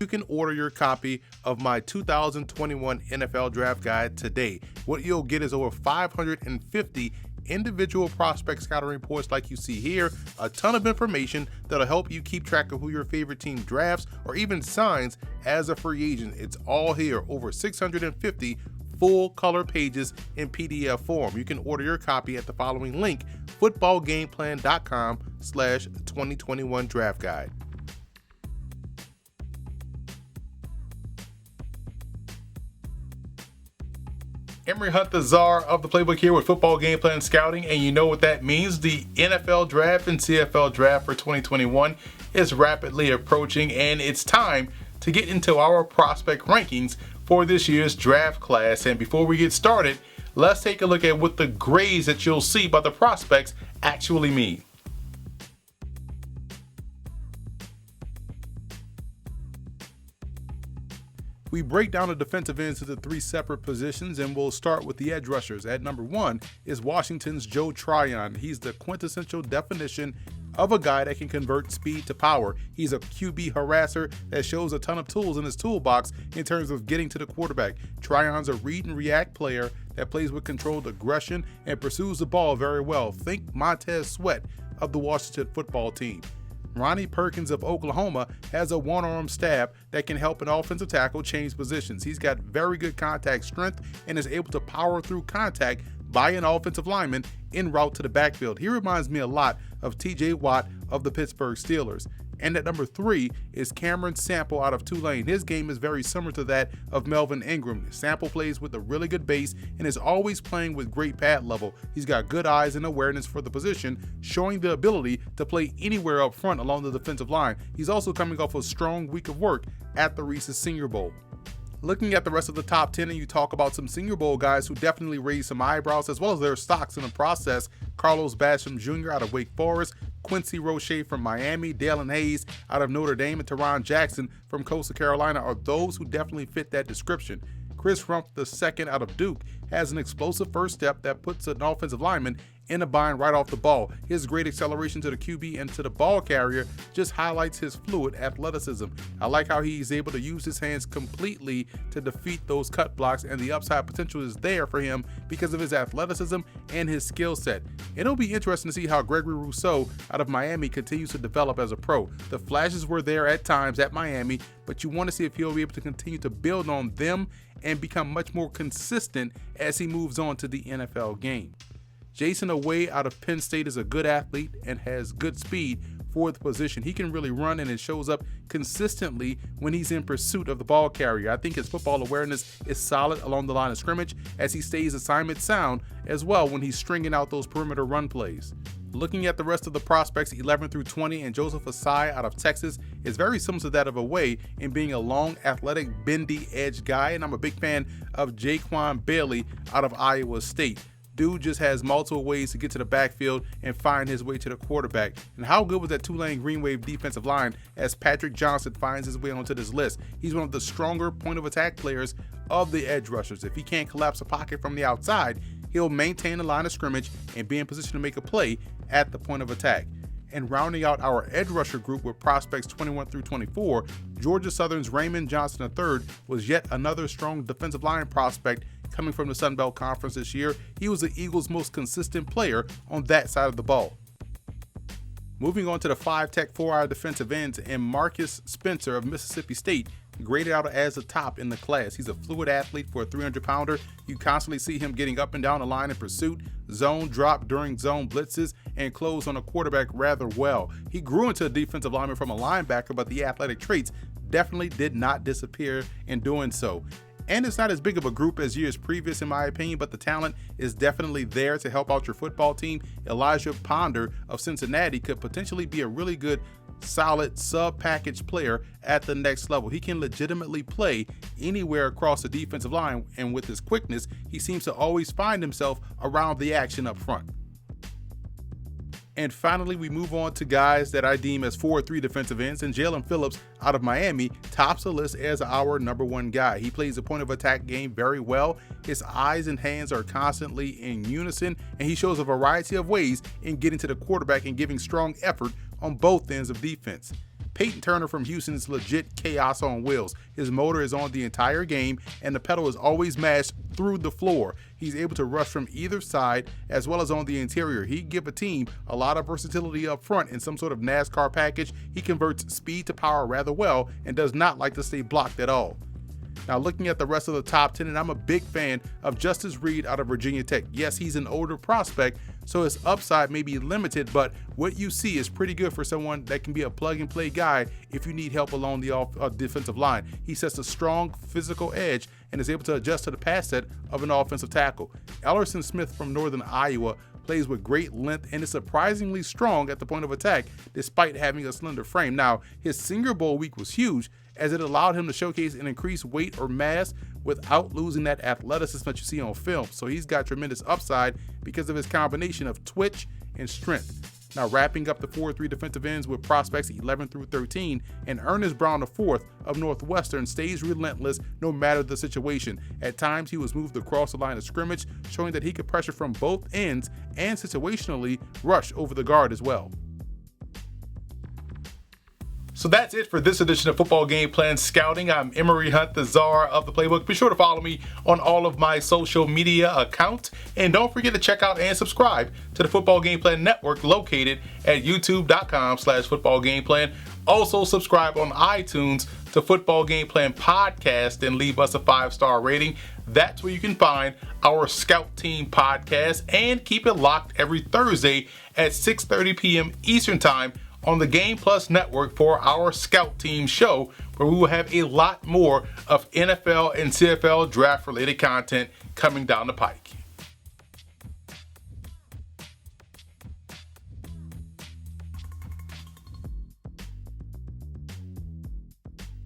You can order your copy of my 2021 NFL Draft Guide today. What you'll get is over 550 individual prospect scouting reports like you see here, a ton of information that'll help you keep track of who your favorite team drafts or even signs as a free agent. It's all here, over 650 full color pages in PDF form. You can order your copy at the following link, footballgameplan.com/2021 draft guide. Emery Hunt, the czar of the playbook here with Football Game Plan Scouting, and you know what that means. The NFL Draft and CFL Draft for 2021 is rapidly approaching, and it's time to get into our prospect rankings for this year's draft class. And before we get started, let's take a look at what the grades that you'll see by the prospects actually mean. We break down the defensive ends into three separate positions, and we'll start with the edge rushers. At number 1 is Washington's Joe Tryon. He's the quintessential definition of a guy that can convert speed to power. He's a QB harasser that shows a ton of tools in his toolbox in terms of getting to the quarterback. Tryon's a read and react player that plays with controlled aggression and pursues the ball very well. Think Montez Sweat of the Washington football team. Ronnie Perkins of Oklahoma has a one-arm stab that can help an offensive tackle change positions. He's got very good contact strength and is able to power through contact by an offensive lineman en route to the backfield. He reminds me a lot of TJ Watt of the Pittsburgh Steelers. And at number 3 is Cameron Sample out of Tulane. His game is very similar to that of Melvin Ingram. Sample plays with a really good base and is always playing with great pad level. He's got good eyes and awareness for the position, showing the ability to play anywhere up front along the defensive line. He's also coming off a strong week of work at the Reese's Senior Bowl. Looking at the rest of the top 10, and you talk about some Senior Bowl guys who definitely raised some eyebrows as well as their stocks in the process. Carlos Basham Jr. out of Wake Forest, Quincy Roche from Miami, Dalen Hayes out of Notre Dame, and Teron Jackson from Coastal Carolina are those who definitely fit that description. Chris Rumpf II out of Duke has an explosive first step that puts an offensive lineman in a bind right off the ball. His great acceleration to the QB and to the ball carrier just highlights his fluid athleticism. I like how he's able to use his hands completely to defeat those cut blocks, and the upside potential is there for him because of his athleticism and his skill set. It'll be interesting to see how Gregory Rousseau out of Miami continues to develop as a pro. The flashes were there at times at Miami, but you want to see if he'll be able to continue to build on them and become much more consistent as he moves on to the NFL game. Jason Away out of Penn State is a good athlete and has good speed for the position. He can really run, and it shows up consistently when he's in pursuit of the ball carrier. I think his football awareness is solid along the line of scrimmage as he stays assignment sound as well when he's stringing out those perimeter run plays. Looking at the rest of the prospects 11 through 20, and Joseph Asai out of Texas is very similar to that of Away in being a long, athletic, bendy edge guy, and I'm a big fan of Jaquan Bailey out of Iowa State. Dude just has multiple ways to get to the backfield and find his way to the quarterback. And how good was that Tulane Green Wave defensive line as Patrick Johnson finds his way onto this list? He's one of the stronger point of attack players of the edge rushers. If he can't collapse a pocket from the outside, he'll maintain the line of scrimmage and be in position to make a play at the point of attack. And rounding out our edge rusher group with prospects 21 through 24, Georgia Southern's Raymond Johnson III was yet another strong defensive line prospect coming from the Sun Belt Conference this year. He was the Eagles' most consistent player on that side of the ball. Moving on to the 5-tech 4-hour defensive ends, and Marcus Spencer of Mississippi State graded out as the top in the class. He's a fluid athlete for a 300-pounder. You constantly see him getting up and down the line in pursuit, zone drop during zone blitzes, and close on a quarterback rather well. He grew into a defensive lineman from a linebacker, but the athletic traits definitely did not disappear in doing so. And it's not as big of a group as years previous in my opinion, but the talent is definitely there to help out your football team. Elijah Ponder of Cincinnati could potentially be a really good, solid sub-package player at the next level. He can legitimately play anywhere across the defensive line, and with his quickness, he seems to always find himself around the action up front. And finally, we move on to guys that I deem as 4-3 defensive ends, and Jalen Phillips out of Miami tops the list as our number one guy. He plays the point of attack game very well. His eyes and hands are constantly in unison, and he shows a variety of ways in getting to the quarterback and giving strong effort on both ends of defense. Peyton Turner from Houston is legit chaos on wheels. His motor is on the entire game, and the pedal is always mashed through the floor. He's able to rush from either side as well as on the interior. He can give a team a lot of versatility up front in some sort of NASCAR package. He converts speed to power rather well and does not like to stay blocked at all. Now, looking at the rest of the top 10, and I'm a big fan of Justice Reed out of Virginia Tech. Yes, he's an older prospect, so his upside may be limited, but what you see is pretty good for someone that can be a plug-and-play guy if you need help along the defensive line. He sets a strong physical edge and is able to adjust to the pass set of an offensive tackle. Ellerson Smith from Northern Iowa plays with great length and is surprisingly strong at the point of attack despite having a slender frame. Now, his Senior Bowl week was huge as it allowed him to showcase an increased weight or mass without losing that athleticism that you see on film. So he's got tremendous upside because of his combination of twitch and strength. Now, wrapping up the 4-3 defensive ends with prospects 11 through 13, and Ernest Brown IV of Northwestern stays relentless no matter the situation. At times, he was moved across the line of scrimmage, showing that he could pressure from both ends and situationally rush over the guard as well. So that's it for this edition of Football Game Plan Scouting. I'm Emory Hunt, the czar of the playbook. Be sure to follow me on all of my social media accounts. And don't forget to check out and subscribe to the Football Game Plan Network located at youtube.com/footballgameplan. Also subscribe on iTunes to Football Game Plan Podcast and leave us a 5-star rating. That's where you can find our Scout Team podcast, and keep it locked every Thursday at 6:30 p.m. Eastern Time on the Game Plus Network for our Scout Team show, where we will have a lot more of NFL and CFL draft related content coming down the pike.